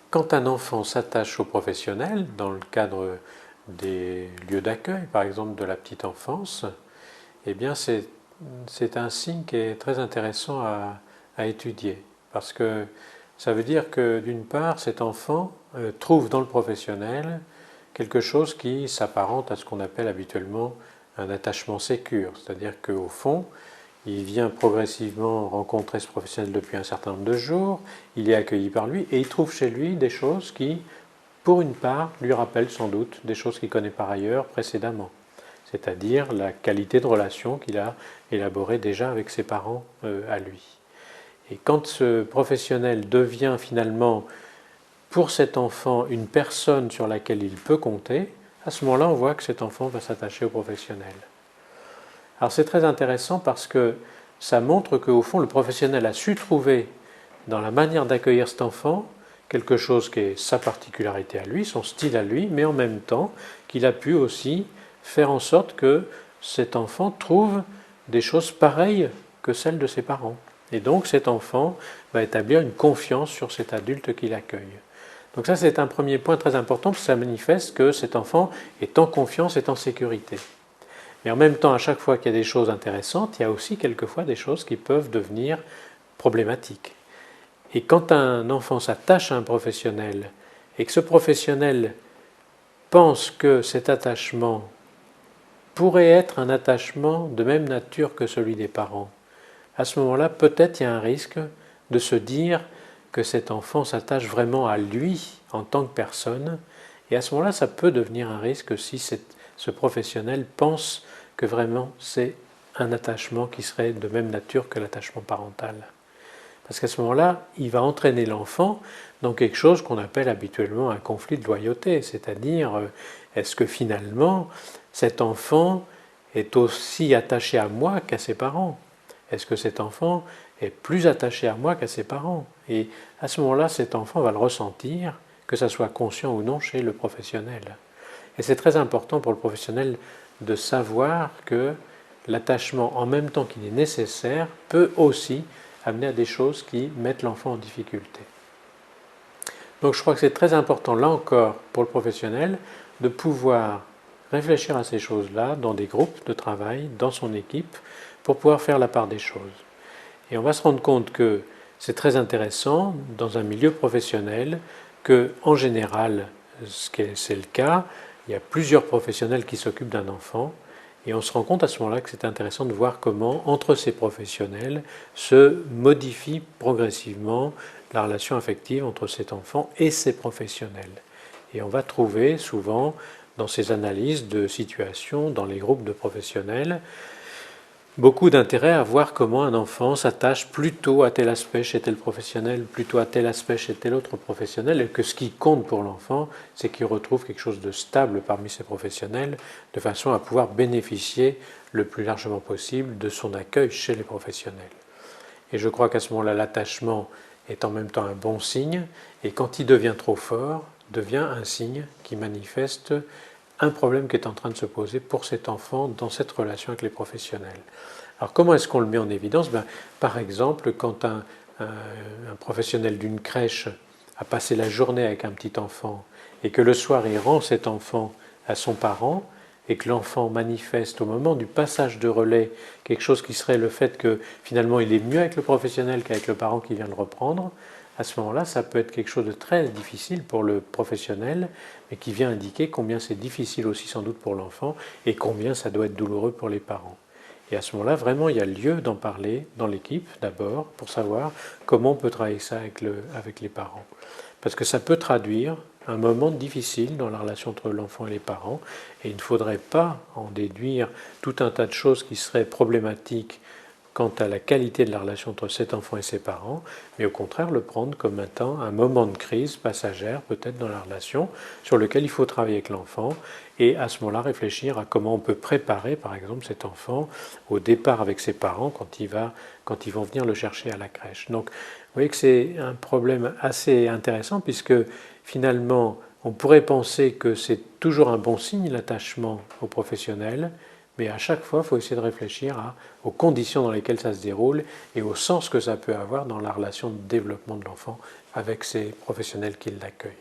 Quand un enfant s'attache au professionnel, dans le cadre des lieux d'accueil, par exemple de la petite enfance, eh bien c'est un signe qui est très intéressant à étudier. Parce que ça veut dire que d'une part, cet enfant trouve dans le professionnel quelque chose qui s'apparente à ce qu'on appelle habituellement un attachement sécure. C'est-à-dire qu'au fond, il vient progressivement rencontrer ce professionnel depuis un certain nombre de jours, il est accueilli par lui et il trouve chez lui des choses qui, pour une part, lui rappellent sans doute des choses qu'il connaît par ailleurs précédemment, c'est-à-dire la qualité de relation qu'il a élaborée déjà avec ses parents à lui. Et quand ce professionnel devient finalement, pour cet enfant, une personne sur laquelle il peut compter, à ce moment-là, on voit que cet enfant va s'attacher au professionnel. Alors c'est très intéressant parce que ça montre qu'au fond, le professionnel a su trouver dans la manière d'accueillir cet enfant quelque chose qui est sa particularité à lui, son style à lui, mais en même temps qu'il a pu aussi faire en sorte que cet enfant trouve des choses pareilles que celles de ses parents. Et donc cet enfant va établir une confiance sur cet adulte qu'il accueille. Donc ça c'est un premier point très important parce que ça manifeste que cet enfant est en confiance, est en sécurité. Mais en même temps, à chaque fois qu'il y a des choses intéressantes, il y a aussi quelquefois des choses qui peuvent devenir problématiques. Et quand un enfant s'attache à un professionnel et que ce professionnel pense que cet attachement pourrait être un attachement de même nature que celui des parents, à ce moment-là, peut-être il y a un risque de se dire que cet enfant s'attache vraiment à lui en tant que personne, et à ce moment-là, ça peut devenir un risque si ce professionnel pense que vraiment c'est un attachement qui serait de même nature que l'attachement parental. Parce qu'à ce moment-là, il va entraîner l'enfant dans quelque chose qu'on appelle habituellement un conflit de loyauté, c'est-à-dire est-ce que finalement cet enfant est aussi attaché à moi qu'à ses parents? Est-ce que cet enfant est plus attaché à moi qu'à ses parents? Et à ce moment-là, cet enfant va le ressentir, que ça soit conscient ou non chez le professionnel. Et c'est très important pour le professionnel de savoir que l'attachement, en même temps qu'il est nécessaire, peut aussi amener à des choses qui mettent l'enfant en difficulté. Donc je crois que c'est très important, là encore, pour le professionnel, de pouvoir réfléchir à ces choses-là dans des groupes de travail, dans son équipe, pour pouvoir faire la part des choses. Et on va se rendre compte que c'est très intéressant dans un milieu professionnel que, en général, c'est le cas, il y a plusieurs professionnels qui s'occupent d'un enfant, et on se rend compte à ce moment-là que c'est intéressant de voir comment, entre ces professionnels, se modifie progressivement la relation affective entre cet enfant et ses professionnels. Et on va trouver souvent, dans ces analyses de situation, dans les groupes de professionnels, beaucoup d'intérêt à voir comment un enfant s'attache plutôt à tel aspect chez tel professionnel, plutôt à tel aspect chez tel autre professionnel, et que ce qui compte pour l'enfant, c'est qu'il retrouve quelque chose de stable parmi ces professionnels, de façon à pouvoir bénéficier le plus largement possible de son accueil chez les professionnels. Et je crois qu'à ce moment-là, l'attachement est en même temps un bon signe, et quand il devient trop fort, devient un signe qui manifeste un problème qui est en train de se poser pour cet enfant dans cette relation avec les professionnels. Alors comment est-ce qu'on le met en évidence? Par exemple, quand un professionnel d'une crèche a passé la journée avec un petit enfant et que le soir il rend cet enfant à son parent et que l'enfant manifeste au moment du passage de relais quelque chose qui serait le fait que finalement il est mieux avec le professionnel qu'avec le parent qui vient le reprendre, à ce moment-là, ça peut être quelque chose de très difficile pour le professionnel, mais qui vient indiquer combien c'est difficile aussi sans doute pour l'enfant et combien ça doit être douloureux pour les parents. Et à ce moment-là, vraiment, il y a lieu d'en parler dans l'équipe d'abord pour savoir comment on peut travailler ça avec les parents. Parce que ça peut traduire un moment difficile dans la relation entre l'enfant et les parents, et il ne faudrait pas en déduire tout un tas de choses qui seraient problématiques quant à la qualité de la relation entre cet enfant et ses parents, mais au contraire le prendre comme étant un moment de crise passagère peut-être dans la relation sur lequel il faut travailler avec l'enfant et à ce moment-là réfléchir à comment on peut préparer par exemple cet enfant au départ avec ses parents quand ils vont venir le chercher à la crèche. Donc vous voyez que c'est un problème assez intéressant puisque finalement on pourrait penser que c'est toujours un bon signe l'attachement au professionnel, mais à chaque fois, il faut essayer de réfléchir aux conditions dans lesquelles ça se déroule et au sens que ça peut avoir dans la relation de développement de l'enfant avec ces professionnels qui l'accueillent.